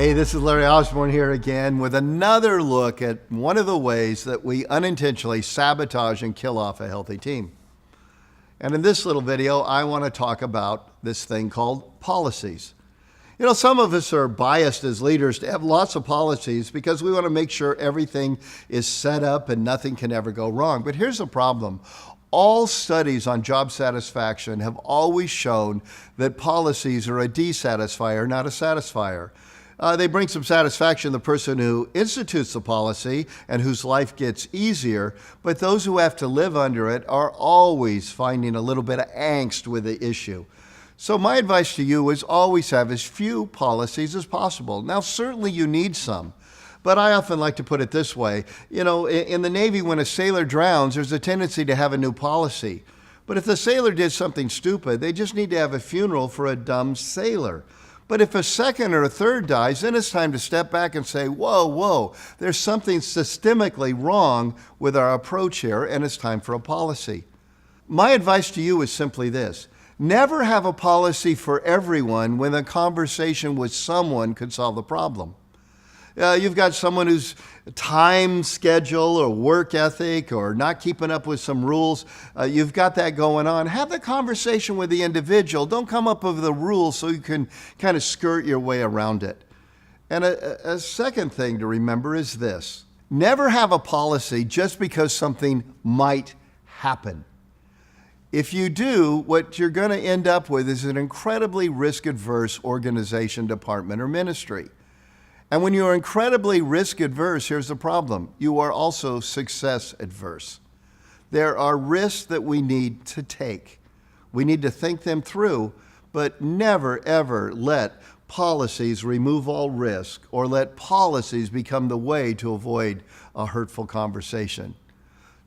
Hey, this is Larry Osborne here again with another look at one of the ways that we unintentionally sabotage and kill off a healthy team. And in this little video, I want to talk about this thing called policies. You know, some of us are biased as leaders to have lots of policies because we want to make sure everything is set up and nothing can ever go wrong. But here's the problem. All studies on job satisfaction have always shown that policies are a desatisfier, not a satisfier. They bring some satisfaction to the person who institutes the policy and whose life gets easier, but those who have to live under it are always finding a little bit of angst with the issue. So my advice to you is always have as few policies as possible. Now, certainly you need some, but I often like to put it this way. You know, in the Navy, when a sailor drowns, there's a tendency to have a new policy. But if the sailor did something stupid, they just need to have a funeral for a dumb sailor. But if a second or a third dies, then it's time to step back and say, whoa, there's something systemically wrong with our approach here, and it's time for a policy. My advice to you is simply this. Never have a policy for everyone when a conversation with someone could solve the problem. You've got someone whose time schedule or work ethic or not keeping up with some rules, you've got that going on. Have the conversation with the individual. Don't come up with the rules so you can kind of skirt your way around it. And a second thing to remember is this. Never have a policy just because something might happen. If you do, what you're going to end up with is an incredibly risk-averse organization, department, or ministry. And when you're incredibly risk-adverse, here's the problem. You are also success-adverse. There are risks that we need to take. We need to think them through, but never, ever let policies remove all risk or let policies become the way to avoid a hurtful conversation.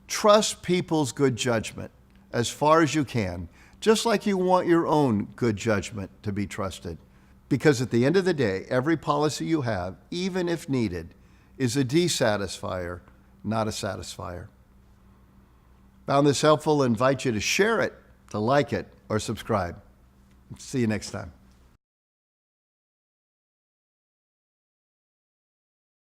Trust people's good judgment as far as you can, just like you want your own good judgment to be trusted. Because at the end of the day, every policy you have, even if needed, is a desatisfier, not a satisfier. Found this helpful? I invite you to share it, to like it, or subscribe. See you next time.